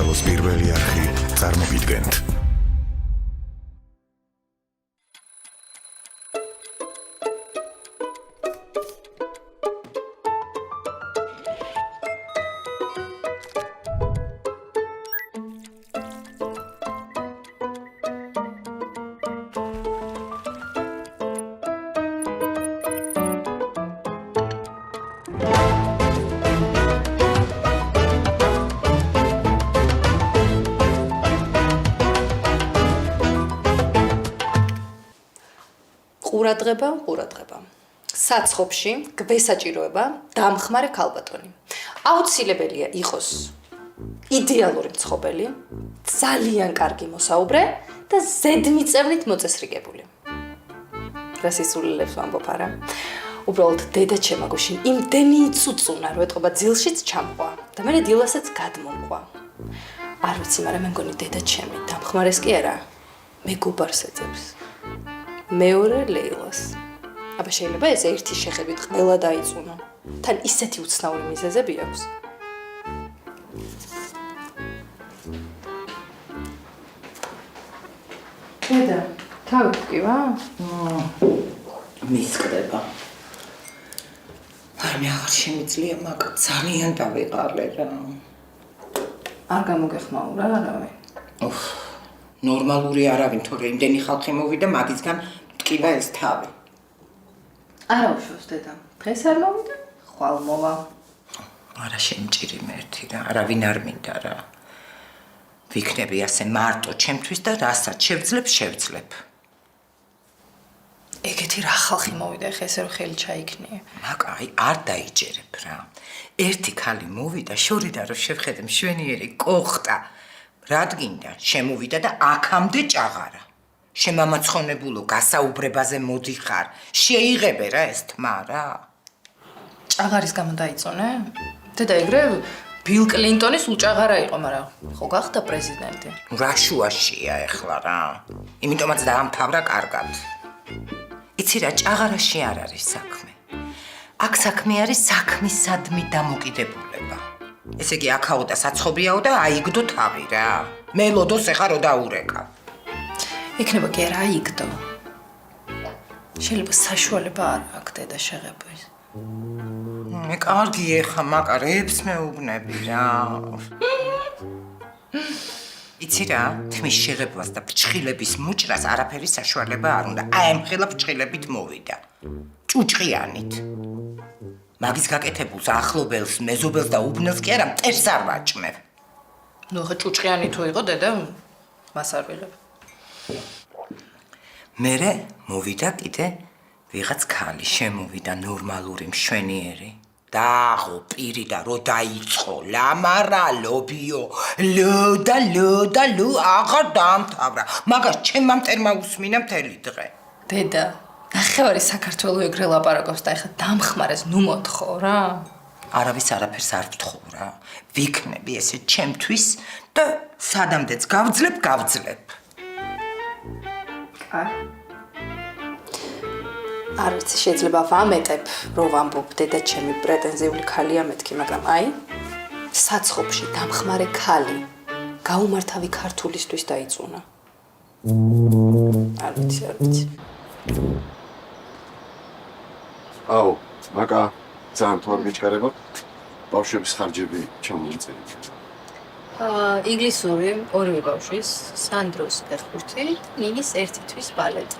საქართველოს პირველი არხი წარმოგიდგენთ. ყურადღება. საცხობში გვესაჭიროება დამხმარე ქალბატონი. აუცილებელია იყოს იდეალური მცხოვრებელი, ძალიან კარგი მოსაუბრე და ზედმიწევნით მოწესრიგებული. რა სისულელებს ვამბობ არა? უბრალოდ დედა ჩემა გუშინ იმდენი იწუწუნა, რომ ეთყობა ძილშიც ჩამყვა და მე დილასაც გადმომყვა. არ ვიცი, მაგრამ მე მგონი დედა ჩემი დამხმარეს კი არა, მეგობარს ეძებს. მეორე ლეილას. აბა შეიძლება ეს ერთი შეხებით ყველა დაიწუნა. თან ისეთი უცნაური მიზეზები აქვს. დედა, თავი გკივა? მისკდება. არ მე აღარ შემიძლია, მაგრამ ძალიან დავიყარლე რა. არ გამოგეხმაურა არავინ. ნორმალური არავინ, თორე იმდენი ხალხი მოვიდა, მაგისგან მტკივა ეს თავი. არა უშავს დედა. დღეს არ მოვიდა, ხვალ მოვა. არა შემჭირი მერთი რა, არავინ არ მინდა რა. ვიქნები ასე მარტო ჩემთვის და რასაც შევძლებ. ეგეთი რა ხალხი მოვიდა, ხა ესე რომ ხელი ჩაიქნიე. მაგრამ აი არ დაიჯერებ რა. ერთი ქალი მოვიდა, შორიდან რომ შევხედე მშვენიერი კოხტა. რადგინდა შემოვიდა და აქამდე ჭაღარა. შემამაცხონებულო გასაუბრებაზე მოდიხარ. შეიღებე რა ეს თმა რა. ჭაღარის გამო დაიწონე? დედა ეგრე ბილ კლინტონის უჭაღარა იყო, მაგრამ ხო გახდა პრეზიდენტი. რა შუაშია ეხლა რა. იმიტომაც დაამთავრა კარგად. იცი რა, ჭაღარაში არ არის საქმე. აქ საქმე არის საქმისადმი დამოკიდებულება. ესე იგი აქაო და საცხობიაო და აიგდო თავი რა. მელოდოს ეხა რო დაურეკა. იქნება კი არა აიგდო. შეიძლება საშუალება არ აქვს დედა შეღებვის. მე კარგი ეხა მაკარებს მეუბნები რა. იცი რა, თმის შეღებვას და ფრჩხილების მუჭრას არაფერი საშუალება არ უნდა. აი ამ ხელა ფრჩხილებით მოვიდა. ჭუჭყიანით. მაგის გაკეთებულს ახლობელს, მეზობელს და უბნელს კი არა მტერს არ ვაჭმევ. ნუ ხა ჭუჭყიანი თუ იყო დედა, მას არ ვიღებ. მერე მოვიდა კიდე ვიღაც ქალი შემოვიდა ნორმალური მშვენიერი. დააღო პირი და რო დაიწყო ლამარა ლობიო ლო აღარ დაამთავრა. მაგას ჩემმა მტერმა უსმინა მთელი დღე. დედა, ნახევარი საქართველოს ეგრე ლაპარაკობს და ეხლა დამხმარეს ნუ მოთხო რა. არავის არაფერს არ ვთხოვ რა. ვიქნები ესე ჩემთვის და სადამდეც გავძლებ. არ ვიცი, შეიძლება ვამეტებ, რომ ვამბობ დედა ჩემი პრეტენზიული ქალია მეთქი, მაგრამ აი, საცხობში დამხმარე ქალი გაუმართავი ქართულისთვის დაიწუნა. არ ვიცი. აუ, მაკა, ძალიან თუ არ გიჩქარებო, ბავშვების ხარჯები ჩამოიწერეთ. ინგლისური ორივე ბავშვის, სანდროს ფეხბურთი, ნინის ერთი თვის ბალეტი.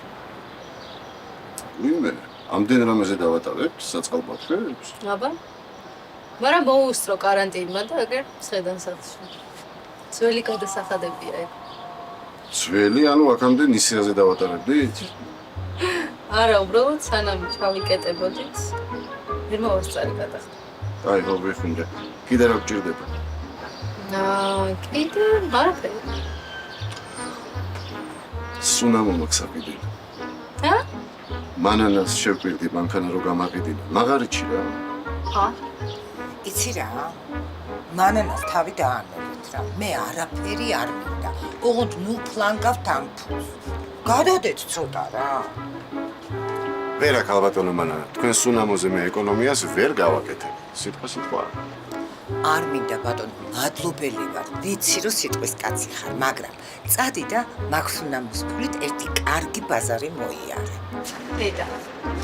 ვინმე, ამდენ რამეზე დავატოვებ საწყალ ბავშვებს? აბა. მაგრამ მოუსწრო კარანტინმა და ეგრე სხედან სახლში. ძველი გადასახადებია ეგ. ძველი, ანუ აქამდე ნისიაზე დავატარებდით? არა, უბრალოდ სანამ ჩავიკეტებოდით, ვერ მოვასწარი გადახდა. აი, ხო ვიხუნდე. კიდე რა გჭირდება? კიდე არაფერი. სუნამო მაქსაკიდი. მანანას შევკვირდი მანქანა რო გამაყიდინა. მაგარიჩი რა. იცი რა, მანანას თავი დაანებეთ რა. მე არაფერი არ მინდა. ოღონდ ნუ ფლანგავთ ამ ფულს. გადადეთ ცოტა რა. ვერა ქალბატონო მანანა, თქვენ სუნამოზე მე ეკონომიას ვერ გავაკეთებ. სიტყვა. არ მინდა ბატონო, მადლობელი ვარ. ვიცი რომ სიტყვის კაცი ხარ, მაგრამ წადი და მაქვს უნამოს ფულით ერთი კარგი ბაზარი მოიარე. დედა,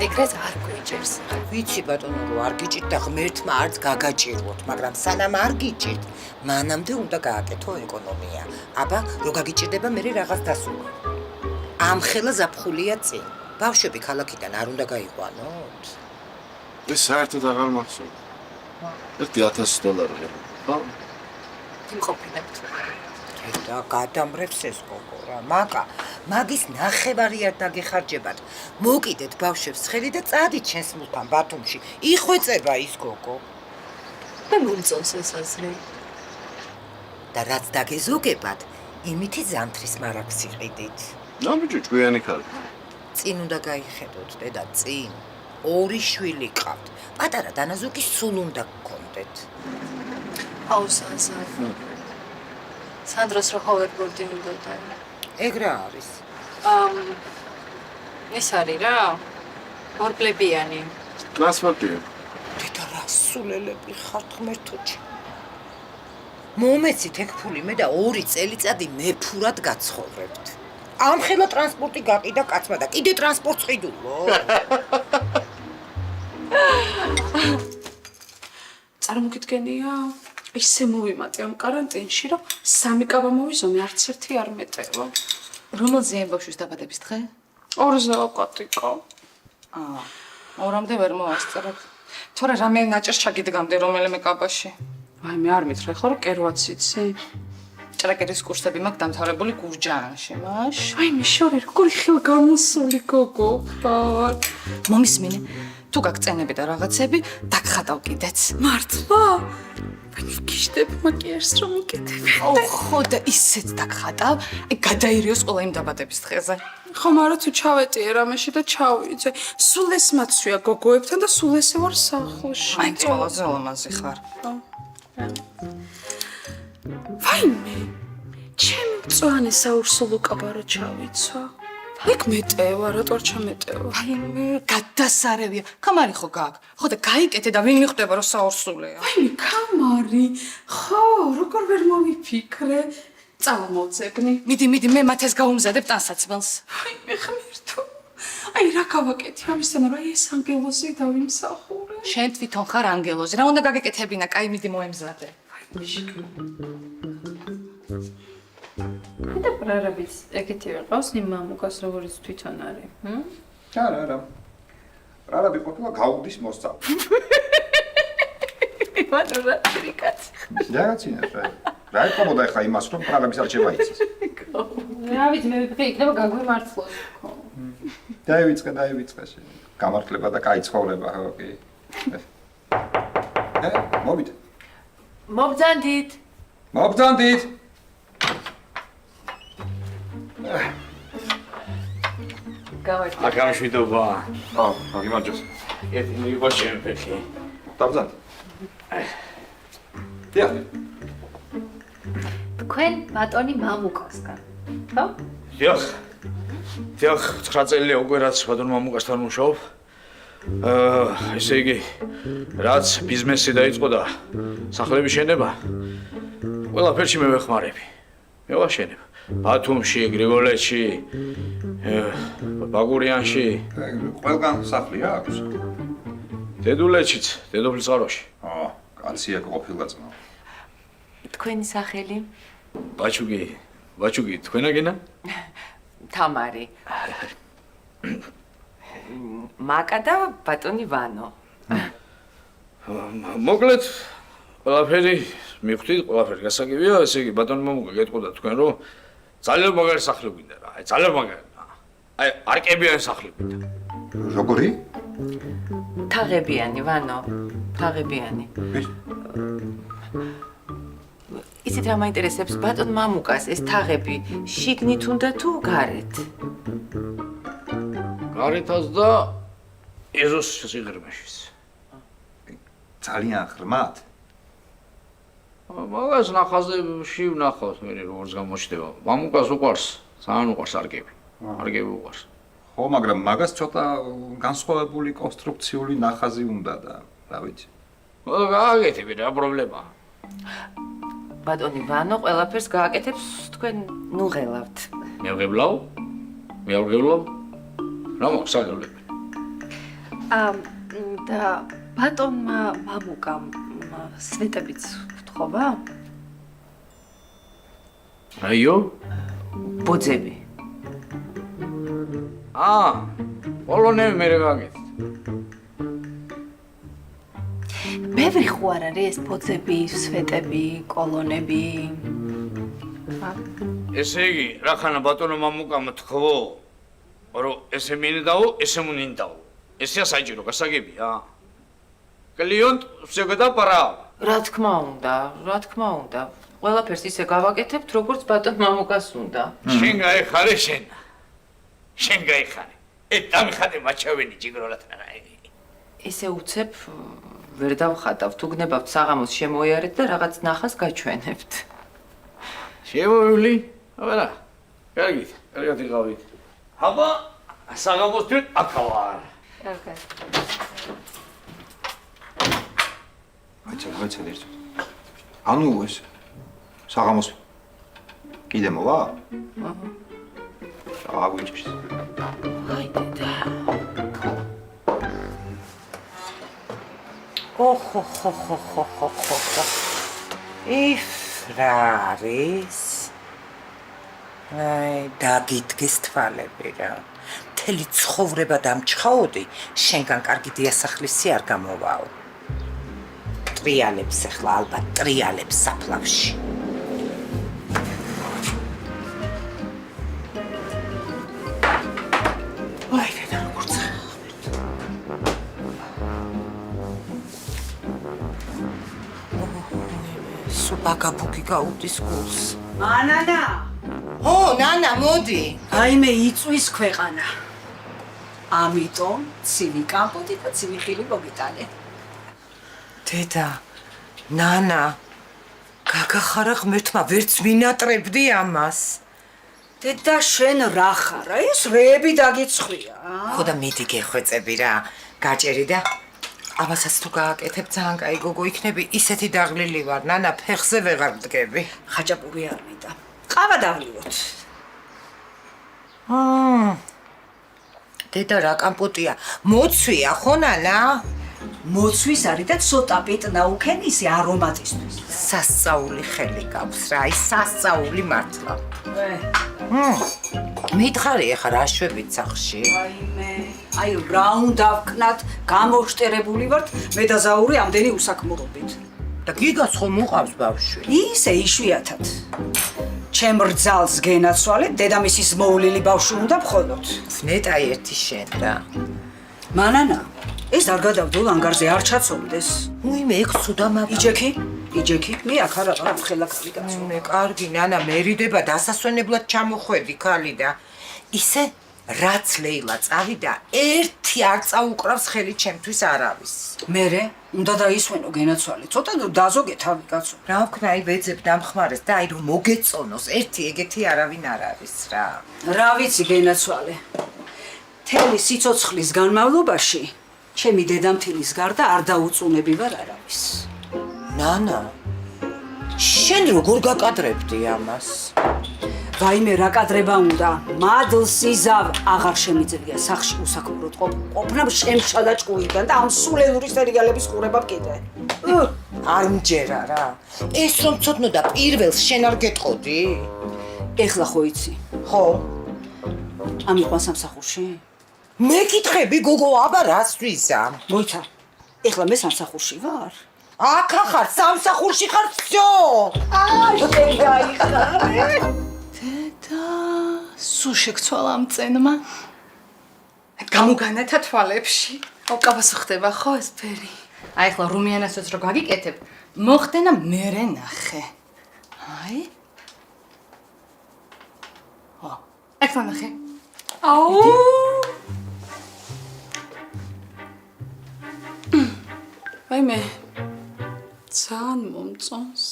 ეგრეს არ გვიჭერს. ვიცი ბატონო, რომ არ გიჭირთ და ღმერთმა არც გაგაჭირვოთ, მაგრამ სანამ არ გიჭირთ, მანამდე უნდა გააკეთო ეკონომია. აბა, რო გაგიჭირდება, მე რაღაც დასულა. ამ ხელა ზაფხულია წინ. ბავშვები ქალაქიდან არ უნდა გაიყვანოთ. ეს საერთოდ აღარ მახსოვს. ერთი $1000. ხო? იმყოფინებთ. და გადამრევს ეს გოგო რა. მაგის ნახევარი არ დაგეხარჯებათ. მოკიდეთ ბავშვებს ხელი და წადით ჩვენს მულთან ბათუმში. იხვეწება ის გოგო. მე მომწონს ეს აზრი. და რაც დაგეზოგებათ, იმითი ზამთრის მარაგს იყიდით. ნაბიჯი ჭკვიანი ხარ. წინ უნდა გაიხედოთ, დედა, წინ. 2 შვილი ყავთ. პატარა დანაზუკი სულ უნდა გქონდეთ. აუ საზა. სანდროს რო ხოვერ ბორდინებოდა. ეგ რა არის? ეს არის რა? ორბლებიანი. ტრანსპორტია. დედა რა სულელები ხართ ღმერთოჩი. მომეცით ეგ ფული მე და 2 წელიწადი მეფურად გაცხოვრებთ. ამ ხელა ტრანსპორტი გაყიდა კაცმა და კიდე ტრანსპორტს ყიდულო. წარმოგიდგენია, ისე მოვიმატე ამ каранტინში, რომ 3 კაბა მოვიზონე, არც ერთი არ მეტევა. რომელზეა ბავშვის დაბადების დღე? 2-ზე აკატიკო. ორამდე ვერ მოვასწრებ. თორე რამე ნაჭერს ჩაგიდგამდე რომელიმე კაბაში. აი მე არ მითხრე ხო რომ კერვაც იცი? ჭრაკერის კურსები მაქვს დამთავრებული გურჯაანში, მაშ. აი მე შორი როგორი ხილ გამოსული გოგო ხარ. მომისმინე, თუ გაგწენები და რაღაცები, დაგხატავ კიდეც. მართლა? ვინ გიშდებ მაკიაჟს რომ მიკეთები? ხო და ისეც დაგხატავ, გადაირიოს ყველა იმ დაბადების დღეზე. ხო, მაგრამ თუ ჩავეტიე რამეში და ჩავიძე, სულ ეს მაცვია გოგოებთან და სულ ესე ვარ სახლში. აი, ყველაზე ლამაზი ხარ. ვაიმე, ჩემი მწვანე საურსულო კაბარო ჩავიცვა. იქ მეტევა, რატო არ ჩამეტევა? აი, გადასარევია. კამარი ხო გაქვს? ხო და გაიკეთე და ვინ მიხვდება რომ საურსულია? ვაიმე, კამარი. ხო, როგორ ვერ მოვიფიქრე? წავა მოვძებნი. მიდი, მე მათეს გაუმზადებ ტანსაცმელს. ვაიმე, ღმერთო. აი, რა გავაკეთე ამისთან, რომ ეს ანგელოზი დავიმსახურე. შენ თვითონ ხარ ანგელოზი. რა უნდა გაგეკეთებინა? კაი, მიდი მოემზადე. და პრარაბიც ეგეთივე ყავს იმ მამუკას როგორც თვითონ არის. არა. პრარაბი ყოფილა გაუდის მოსწავლე. მანუ რა ტრიკაცი. დაგაცინეს რა. რა ეკობოდა ხა იმას რომ პრარაბის არჩევა იცის. რა ვიცი მე ვიფიქრე იქნება გაგვიმართლოს ხო. დაივიწყე შენ. გამართლება და კაი ცხოვრება ხო კი. მოვიდე. მობძანდით. გავაკეთე. აკამშვიდობა. მაგიმარჯოს. ერთი მიიღო ჩემი ფეხი. დავზანდ. დიახ. თქვენ ბატონი მამუკასგან. ხო? დიახ, 9 წელია უკვე რაც ბატონ მამუკასთან მუშაობ. ესე იგი, რაც ბიზნესი დაიწყო და სახლების შენება, ყველაფერში მე ვეხმარები. მე ვაშენებ. ბათუმში, გრიგოლეთში, ბაგურიანში, ყველგან სახლი აქვს. დედულეთშიც, დედოფლის წყაროში. კაცია ყოფილა ძმა. თქვენი სახელი? ბაჩუგი, თქვენაგენა? თამარი. მაკა და ბატონი ვანო. მოკლედ, ყველაფერი მივხვდით, ყველაფერი გასაგებია, ესე იგი ბატონი მამუკა გეტყოდა თქვენ რომ ძალიან მაგარი სახლი გვინდა რა. აი ძალიან მაგარი. აი არკებიანი სახლი გვინდა. როგორი? თაღებიანი ვანო. თაღებიანი. იცით რა მაინტერესებს ბატონ მამუკას ეს თაღები შიგნით უნდა თუ გარეთ? გარეთაც და ეზოს სიღრმეშიც. ძალიან ღრმად. მაგას ნახაზებში ვნახავთ მე როგორც გამოჩნდება. მამუკას უყვარს, ძალიან უყვარს არკები. არკები უყვარს. ხო, მაგრამ მაგას ცოტა განსხვავებული კონსტრუქციული ნახაზი უნდა და რა ვიცი. გააკეთები რა პრობლემაა. ბატონი ვანო ყველაფერს გააკეთებს თქვენ ნუ ღელავთ. მე ვღებლავ? მე ვღებლავ? რა მოხსაგლები? და ბატონმა მამუკამ სვეტებიც გთხოვა? აიო? ბოძები. პოლონები მე რა გაგეთით? ბევრი ხო არ არის ეს ბოძები, სვეტები, კოლონები? ესე იგი, რახანა ბატონო მამუკამ თქვო, რომ ესე მინდაო, ესე მუნინდაო. ესეა საჭირო, გასაგებია? კლიენტ всегда прав. რა თქმა უნდა. ყველაფერს ისე გავაკეთებთ, როგორც ბატონ მამუკას უნდა. შენ გაიხარე შენ. შენ გაიხარე. დამიხადე მაჩავენი ჯიგროლად რა. ესე უცებ ვერ დავხატავ, თუ გნებავთ საღამოს შემოიარეთ და რაღაც ნახას გაჩვენებთ. შემოვივლი? აბა, კარგით, კარგად იყავით. აბა, საღამოს თვით აკავარ. კარგად. აიცა ერთ. ანუ ეს საღამოს კიდე მოვა? აღვიჭვის. აიდედა. ოხო. რა არის? დაგიდგეს თვალები რა. მთელი ცხოვრება დამჩხაოდი, შენგან კარგი დიასახლისი არ გამოვაო. ტრიალებს ახლა ალბათ ტრიალებს საფლავში. ვაიდედა როგორც სუბაგაბუგი გაუდის გულს. ანანა, ნანა, მოდი. აიმე იწვის ქვეყანა. ამიტომ ცივი კამპოტი და ცივი ხილი მოგიტანე. დედა, ნანა, გაგახარა ღმერთმა, ვერც მინატრებდი ამას. დედა, შენ რა ხარ? ეს რეები დაგიცხვია. ხო და მიდი გეხვეწები რა. გაჭერი და აბასაც თუ გააკეთებ ძალიან კაი გოგო იქნები, ისეთი დაღლილი ვარ, ნანა, ფეხზე ვეღარ ვდგები. ხაჭაპური არ მინდა. ყავა დავლიოთ. დედა რა კამპოტია? მოცვია ხო ნანა? მოცვის არის და ცოტა პეტნა უქენისი არომატისთვის. სასწაული ხელი გაქვს რა, აი სასწაული მართლა. მითხარი ახლა რა შვებით სახში? აი რა უნდა ვქნათ, გამოშტერებული ვართ მე და ზაური ამდენი უსაქმურობით. და გიგას ხომ უყავს ბავშვი? ისე იშვიათად. ჩემ რძალს გენაცვალე, დედამისის მოვლილი ბავშვი უნდა მხოლოდ. ნეტაი ერთი შენ რა. მანანა, ეს არ გადავდო ლანგარზე არ ჩაცოლდეს. უიმე ეგ სუდამა. იჯექი, მე აქ არ აყარ ხელა ქალი კაცო. მე კარგი ნანა, მერიდება დასასვენებლად ჩამოხვედი ქალი და ისე რაც ლეილა წავიდა, ერთი არ წაუკრავს ხელი ჩემთვის არავის. მერე უნდა დაისვენო გენაცვალე. ცოტა დაზოგე თავი კაცო. რა ვქნა, აი ვეძებ დამხმარეს და აი რომ მოგეწონოს, ერთი ეგეთი არავინ არ არის რა. რა ვიცი გენაცვალე. თელი სიცოცხლის განმავლობაში ჩემი დედამთილის გარდა არ დაუწუნები ვარ არავის. ნანა, შენ როგორ გაკადრებდი ამას? ვაიმე რა კადრება უნდა. მადლს იზავ აღარ შემიძლია სახში უსაქმროდ ყოფნა შემშა და ჭკუიდან და ამ სულელური სერიალების ყურება კიდე. არ მჯერა რა. ეს რომ ცოდნო და პირველს შენ არ გეტყოდი? ეხლა ხო იცი? ხო. ამიყვან სამსახურში? მე კითხები გოგო, აბა რას ვიზა? მოიცა. ეხლა მე სამსახურში ვარ. აქ ახარ, სამსახურში ხარ, всё. დედა, სულ შეგცვალა ამ წენმა. გამოგანათა თვალებში. ოკავას ხდება ხო ეს ფერი? აი ახლა რუმიანასაც რო გაგიკეთებ, მოხდენა მერე ნახე. აი. ახლა ნახე. აუ! ვაიმე. ძალიან მომწონს.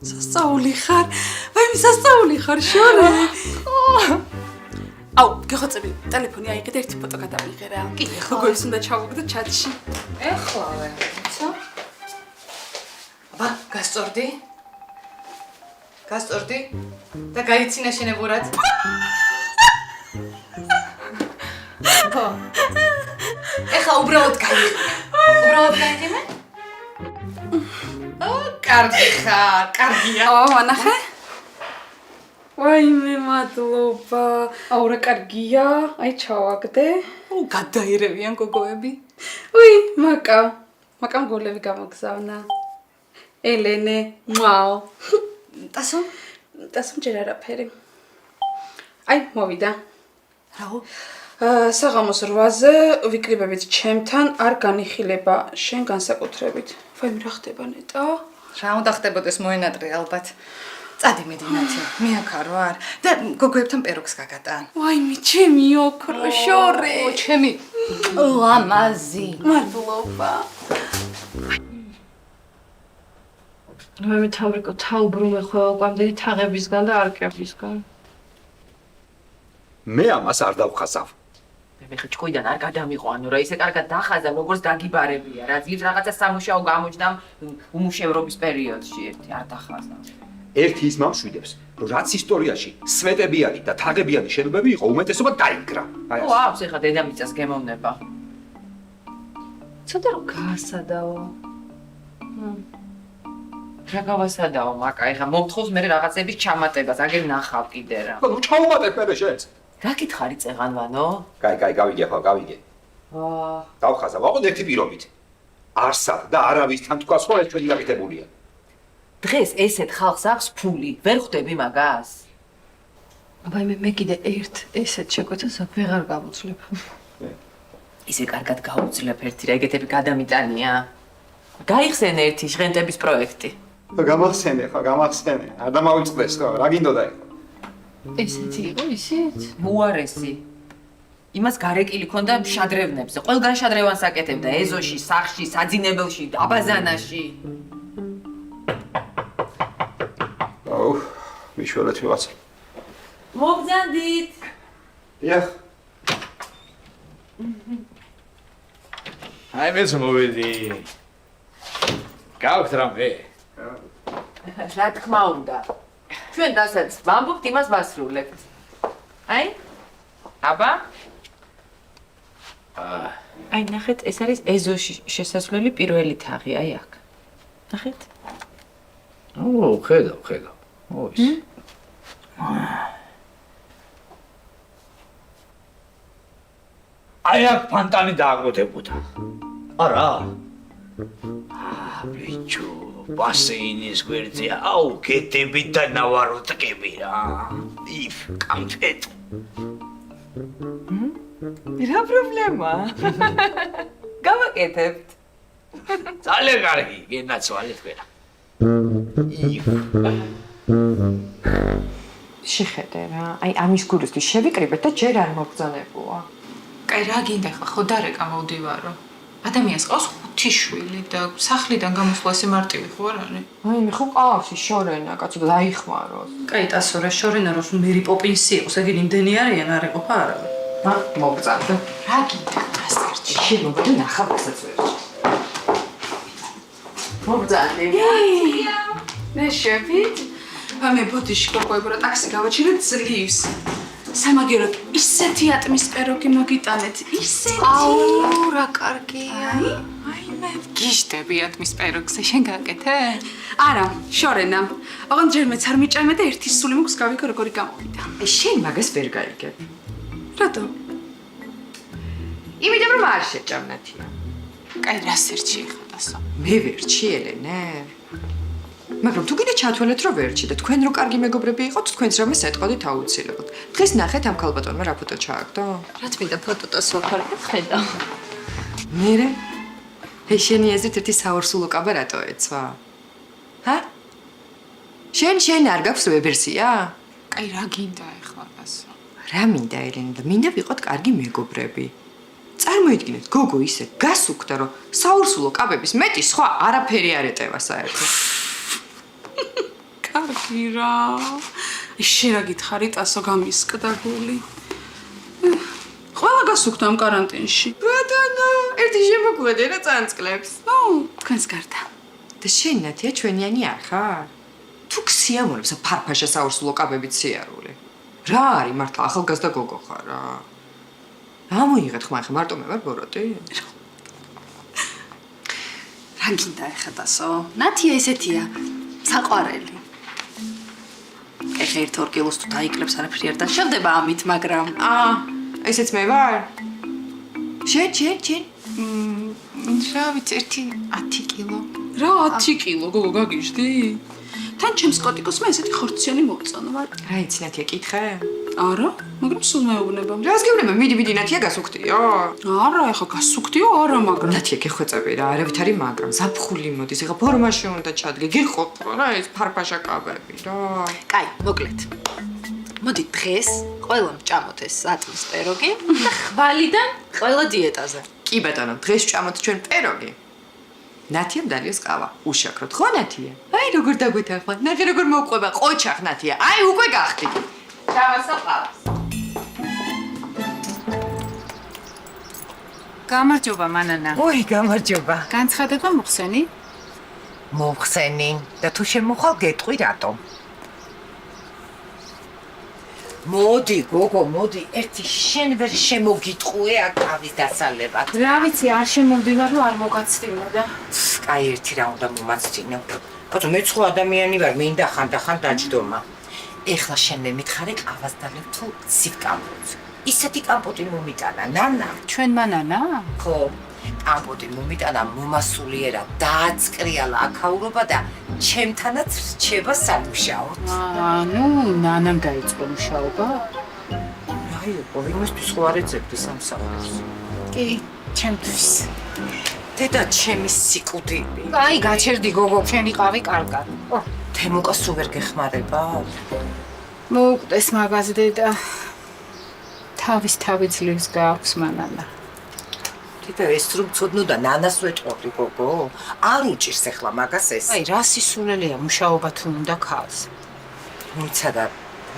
სასწაული ხარ. ვაიმე სასწაული ხარ, შორე. აუ, გეხოცები, ტელეფონი აიღე და ერთი ფოტო გადავიღე რა. კი, როგორიც უნდა ჩავუგდო ჩატში. ეხლავე, ცა? გასწორდი? გასწორდი? და გაიცინა შენებურად? ხო. ეხლა უბრალოდ გაიყიმე. უბრალოდ გაიყიმე? კარგი ხარ, კარგია. მანახე? ვაიმე, მადლობა. აუ რა კარგია. აი ჩავაგდე. გადაირევიან გოგოები. უი, მაკამ გოლები გამოგზავნა. ელენე, მაო. ტასო ჯერ არაფერი. აი, მოვიდა. რაო? საღამოს 8-ზე ვიკრიბებით ჩემთან არ განიხილება შენ განსაკუთრებით. ვაიმე, რა ხდება ნეტა? რა უნდა ხდებოდეს მოენატრე ალბათ. წადი მედინაცია, მე აქ არ ვარ და გოგოებთან პეროქს გაგატან. ვაიმე, ჩემი ოქრო შორე. ჩემი ლამაზი. მადლობა. მე თავრიკო თავბრუნე ხოლმე კვამდელი თაღებისგან და არკებისგან. მე ამას არ დავხაზავ. მე ხე ჭკუიდან არ გადამიყვანო რა ისე კარგად დახაზავ როგორც დაგიბარებია რა ძლივ რაღაცა სამუშაო გამოჩნდა უმუშევრობის პერიოდში ერთი არ დახაზავ. ერთი ის მომშვიდებს, რომ რაც ისტორიაში სვეტებიანი და თაღებიანი შენობები იყო, უმეტესობა დაინგრა. აი ო აქვს ეხა დედამიწას გემოვნება. ცოტა რომ გაასადაო. რა გავასადაო მაკა ეხა მომთხოვს მე რაღაცების ჩამატებას, აგერ ნახავ კიდე რა. ნუ ჩაუმატებ მე შენს. რა გითხარი წეღანვანო? კაი, გავიგე ხო, გავიგე. დავხაზავ, აყოდ ერთი პირობით. არსად და არავისთან თქვას ხო ეს ჩვენი გაკეთებულია. დღეს ესეთ ხალხს აქვს ფული, ვერ ხვდები მაგას? ვაიმე, მე კიდე ერთ ესეთ შეკვეთას ვეღარ გავუძლებ. ისე კარგად გაუძლებ ერთი რა ეგეთები გადამიტანია. გაიხსენე ერთი ჟღენტების პროექტი. გამახსენე ხო, გამახსენე. არ დამავიწყდეს ხო, რა გინდოდა ეხლა? ესეთი იყო ისიც? უარესი. იმას გარეკილი ქონდა შადრევნებზე. ყველგან შადრევანს აკეთებდა ეზოში, სახლში, საძინებელში, აბაზანაში. აუ, მიშველეთ ვიღაცა. მოგზანდით. იახ. აი მეც მოვედი. გაქვთ რამე? რა თქმა უნდა. ჩვენ დასაც ვამბობთ იმას ვასრულებთ. აი? აბა? აი ნახეთ, ეს არის ეზოში შესასვლელი პირველი თაღი, აი აქ. ნახეთ? ო, ხედავ. ო, ის. აი აქ ფანტანი დააკვეთებოდა. არა. ბიჭო, ბასეინის გვერდზე აუ გეტები და ნავაროტკები რა. იფ, კამფეტ. რა პრობლემაა? გავაკეთებთ. ძალიან კარგი, გენაცვალეთ ვერა. იფ. შეხედე რა. აი ამის გულისთვის შევიკრიბეთ და ჯერ არ მოგზანებუა. კაი, რა გინდა ხა ხო დარეკა მოვდივარო. ადამიანს ყავს 5 შვილი და სახლიდან გამოსვლა ესე მარტივი ხო არ არის? აი მე ხო ყავს შორენა, კაცო დაიხმაროს. კაი, ტასო რა შორენა როს მერი პოპინსი იყოს, ეგ იმდენი არიან არ ეყოფა არავინ. მოგზანდო. რა გინდა გასერჩი? შემოვედი ნახავ რასაც ვერჩი. მოგზანდი. მე შევით. მე ბოდიში გოგოებო რა ტაქსი გავაჩინეთ ძლივს. სამაგეროდ ისეთი ატმოსფეროგი მოგიტანეთ, ისეთი. აუ, რა კარგია. აი მე გიშდები ატმოსფეროგზე შენ გააკეთე? არა, შორენა. აღარ ჯერ მეც არ მიჭამე და ერთი სული მოგს გავიქო როგორი გამოვიდა. შენ მაგას ვერ გაიგებ. რატო? იმიტომ რომ არ შეჭამნათია. კაი, რა სერჩი ხა დასო? მე ვერჩი ელენე. მაგრამ თუ კიდე ჩათვალეთ რომ ვერჩი და თქვენ რო კარგი მეგობრები იყოთ, თქვენს რამეს ეტყოდით აუცილებლად. დღეს ნახეთ ამ ქალბატონმა რა ფოტო ჩააგდო? რა თქმა ფოტოტას ვაქარ ხედა. მერე შენი ეზრით ერთი საორსულო კაბა რატო ეცვა? ჰა? შენ არ გაქვს ვებერსია? კაი, რა გინდა ეხლა დასო? რა მინდა ელენე და მინდა ვიყოთ კარგი მეგობრები. წარმოიდგინეთ, გოგო ისე გასუქდა რომ საორსულო კაბების მეტი სხვა არაფერი არ ეტევა საერთოდ. კარგი რა. შენ რა გითხარი ტასო გამისკდა გული. ყველა გასუქდა ამ კარანტინში. ბატონო, ერთი შემოგვედე რა წანწკლებს. თქვენს გარდა. და შენ ნათია ჩვენიანი არ ხარ? თუ ქსიამოვნებს ფარფაშა საურსულო კაბებით სიარული. რა არის მართლა ახალგაზრდა გოგო ხარ რა? ამოიღეთ ხმა ხე მარტო მე ვარ ბოროტი? რა გინდა ეხეთასო? ნათია ესეთია, საყვარელი. ეხა 1-2 კილოს თუ დაიკლებს არაფერი არ დაშავდება ამით, მაგრამ ესეც მე ვარ? შენ რა ვიცი 10 კილო. რა 10 კილო გოგო გაგიჟდი? თან ჩემს კოტიკოს მე ესეთი ხორციანი მოგწონა ვარ. რა იცი ნათია კითხე? არა, მაგრამ სულ მეუბნება. რას გეუბნება? მიდი ნათია გასუქდიო? არა, ეხა გასუქდიო, არა, მაგრამ ნათია გეხვეწები რა, არავით არის მაგრამ ზაფხული მოდის, ეხა ფორმაში უნდა ჩადგე, გიყოთ რა ეს ფარფაშა კაბები რა. კაი, მოკლედ. მოდი დღეს ყველამ ჭამოთ ეს ატმის პეროგი და ხვალიდან ყველა დიეტაზე. კი ბატონო, დღეს ვჭამოთ ჩვენ პეროგი. ნათიამ დალიოს ყავა. უშაქროთ, ხო ნათია? აი როგორ დაგვეთანხმოთ, ნახე როგორ მოვყვება ყოჩახ ნათია. აი უკვე გახდი. დავასაყავს. გამარჯობა მანანა. ოი, გამარჯობა. განცხადება მოხსენი? მოხსენი და თუ შემოხვალ გეტყვი რატომ? მოდი, გოგო, მოდი, ერთი შენ ვერ შემოგიტყუე აქ თავის დასალებად. რა ვიცი, არ შემომდივარ, რომ არ მოგაცდინო და კაი, ერთი რა უნდა მომაცდინო. ბატონო, მე სხვა ადამიანი ვარ, მინდა ხანდახან დაჯდომა. ეხლა შენ მე მითხარე ყავას დალევ თუ ცივ კამპოტს. ისეთი კამპოტი მომიტანა, ნანა. ჩვენ მანანა? ხო, კამპოტი მომიტანა მომასულიერა, დააწკრიალა აქაურობა და ჩემთანაც რჩება სამუშაოდ. ანუ ნანამ დაიწყო მუშაობა? აი, იმისთვის ხო არ ეძებდი სამსახურს. კი, ჩემთვის. დედა ჩემი სიკვდილი. აი, გაჩერდი გოგო, ჩვენი ყავი კარგად. თემუკა სულ ვერ გეხმარება? მოუკვდეს მაგაზე დედა. თავის თავი ძლივს გააქვს მანანა. დედა ეს რომ ცოდნო და ნანას ვეტყოდი გოგო. არ უჭირს ახლა მაგას ეს. აი, რა სისულელეა მუშაობა თუ უნდა ქალს. მოიცა და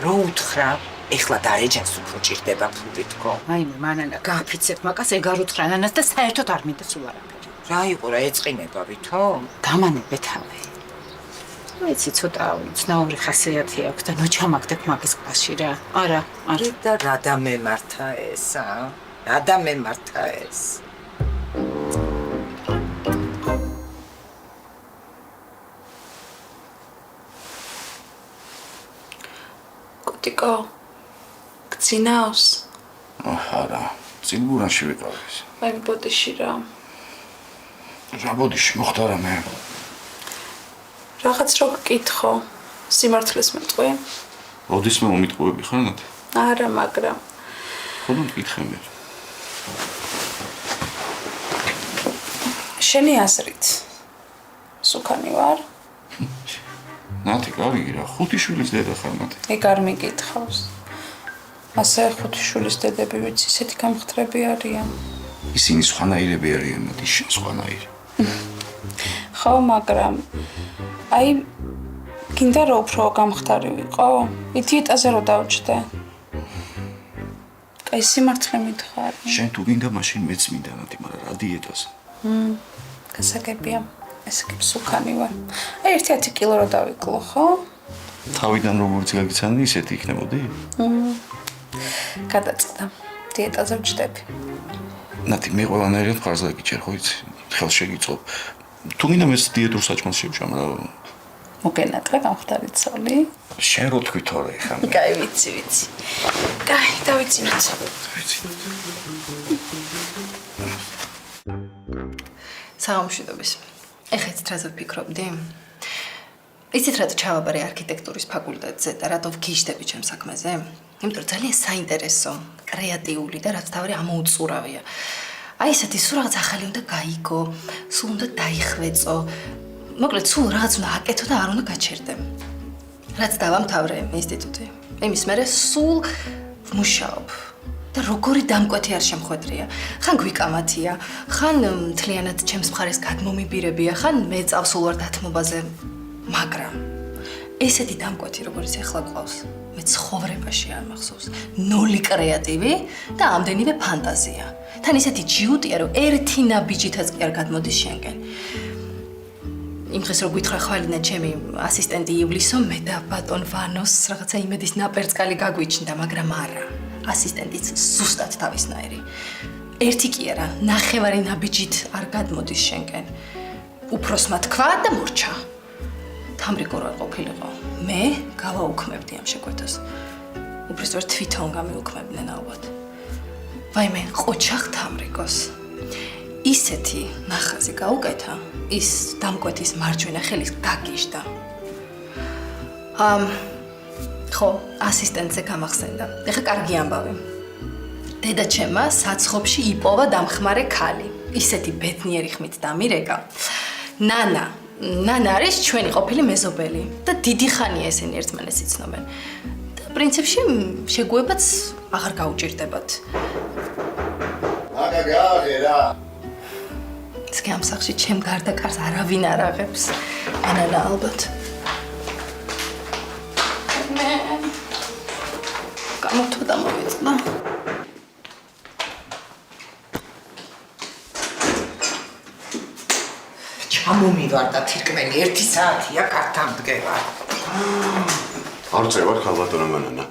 რო უთხრა, ეხლა დარეჯანს უფრო ჭირდება ფული თქო. აი, მანანა, გააფიცებ მაგას, ეგარ უთხრა ნანას და საერთოდ არ მინდა სულ არაფერი. რა იყო რა ეწყინება ვითო? დამანებე თავი. ვიცი, ცოტა უცნაური ხასიათი აქვს და ნოჩამაგდებ მაგის კლასში რა. არა. და რა დამემართა ეს, რა დამემართა ეს? კოტიკო, გძინავს? არა, წილბურანში ვიყავ. აი, ბოდიში რა. რა ბოდიში მოხდა რამე? რაღაც რო გკითხო, სიმართლეს მეტყვი? როდისმე მომიტყუები ხარ ნათი? არა, მაგრამ ხოდო მკითხე მე. შენი აზრით სუკანი ვარ? ნათი, კარგი რა, 5 შვილის დედა ხარ ნათი. ეგ არ მიგითხავს. ასე 5 შვილის დედები ვიცი, ისეთი გამხდრები არიან. ისინი სხვანაირები არიან ნათი, შენ სხვანაირი. ხო, მაგრამ აი გინდა რომ უფრო გამხდარი ვიყო? დიეტაზე რო დავჭდე. კაი, სიმართლე მითხარი. შენ თუ გინდა მაშინ მეც მინდა ნათი, მაგრამ რა დიეტაზე? გასაგებია. ეს კი სუკანი ვარ. აი 1-10 კილო რო დავიკლო, ხო? თავიდან როგორც გაგიცანი, ისეთი იქნებოდი? გადაწყდა. დიეტაზე ვჭდები. ნათი, მე ყველანაირად მხარს გაგიჭერ, ხო იცი? ხელს შეგიწყობ. თუ გინდა მეც დიეტურ საჭმელს შევშამ რა. მოგენატრა გამხდარი ცოლი? შენ რო თქვი თორე ხა. კაი, ვიცი. კაი, დავიცინოთ. საამშვიდობის. ეხეთ რაზე ვფიქრობდი? იცით რა ჩავაბარე არქიტექტურის ფაკულტეტზე და რატო ვგიჟდები ჩემ საქმეზე? იმიტომ რომ ძალიან საინტერესო, კრეატიული და რაც თავი ამოუწურავია. აი ესეთი სულ რაღაც ახალი უნდა გაიგო, სულ უნდა დაიხვეწო. მოკლედ სულ რაღაც უნდა აკეთო და არ უნდა გაჩერდე. რაც დავამთავრე ინსტიტუტი. იმის მერე სულ ვმუშაობ. და როგორი დამკვეთი არ შემხვედრია. ხან გვიკამათია, ხან მთლიანად ჩემს მხარეს გადმომიბირებია, ხან მე წავს სულ ვარ დათმობაზე, მაგრამ ესეთი დამკვეთი როგორც ეხლა ყავს, მე ცხოვრებაში არ მახსოვს. 0 კრეატივი და ამდენივე ფანტაზია. თან ისეთი ჯიუტია, რომ ერთი ნაბიჯითაც კი არ გადმოდის შენგენ. იმ დღეს რო გითხრა ხვალინა ჩემი ასისტენტი ივლისო, მე და ბატონ ვანოს რაღაცა იმედის ნაპერწკალი გაგვიჩნდა, მაგრამ არა. ასისტენტიც ზუსტად თავისნაირი. ერთი კი არა, ნახევარი ნაბიჯით არ გადმოდის შენკენ. უფროსმა თქვა და მორჩა. თამრიკო რა ყოფილიყო. მე გავაუქმებდი ამ შეკვეთას. უბრალოდ თვითონ გამიუქმებდნენ ალბათ. ვაიმე, ყოჩახ თამრიკოს. ისეთი ნახაზი გაუკეთა, ის დამკვეთის მარჯვენა ხელის გაგიჟდა. ხო, ასისტენტზე გამახსენდა. ეხა კარგი ამბავი. დედა ჩემმა საცხობში იპოვა დამხმარე ქალი. ისეთი ბედნიერი ხმით დამირეკა. ნანა არის ჩვენი ყოფილი მეზობელი და დიდი ხანია ესენი ერთმანეთს იცნობენ. და პრინციპში შეგუებაც აღარ გაუჭირდებათ. მაგა გააღერა. ისე ამ სახში ჩემ გარდა კარს არავინ არ აღებს. ანანა ალბათ. მე გამოთო და მოვიწყდა. ჩამომივარ და თირკმელი 1 საათია კართან მდგება. არ წევარ ხალბატონო მანანა.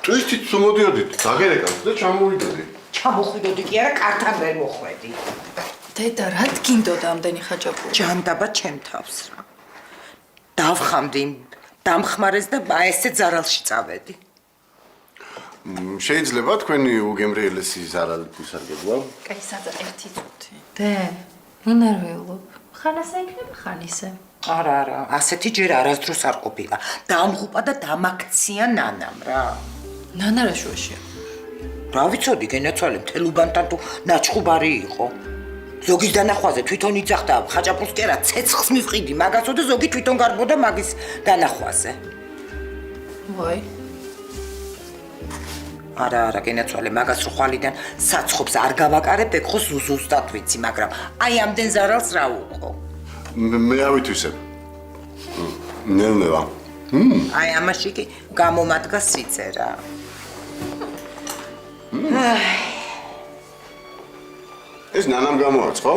ტვისტით მოდიოდით, დაგერეკავთ და ჩამოვიდოდი. ჩამოხვიდოდი კი არა, კართან ვერ მოხვედი. დედა, რა გინდოდა ამდენი ხაჭაპური? ჯანდაბა ჩემ თავს რა. დავხამდი დამხმარეს და ესე ზარალში წავედი. შეიძლება თქვენი უგემრიელესი ზარალი გუსარგებლა? კაი, სადაც 1 წუთი. დე, უნერვიულობ. ხანასა იქნება ხანისე. არა, ასეთი ჯერ არასდროს არ ყოფილა. დამღუპა და დამაქცია ნანამ რა. ნანა რა შუაშია? რა ვიცოდი, გენაცვალე მთელუბანთან თუ ნაჩხუბარი იყო. ზოგის დანახვაზე თვითონ იძახდა ხაჭაპურს კი არა, ცეცხლს მივყიდი მაგასო და ზოგი თვითონ გარბოდა მაგის დანახვაზე. ვაი. არა, გენაცვალე მაგას რო ხვალიდან საცხობს არ გავაკარებ, ეკ ხო ზუსტად ვიცი, მაგრამ აი ამდენ ზარალს რა უყო. მე ავითვისებ. ნელნევა. აი ამაში კი გამომადგა სიწერა. ეს ნანამ გამოაცხო?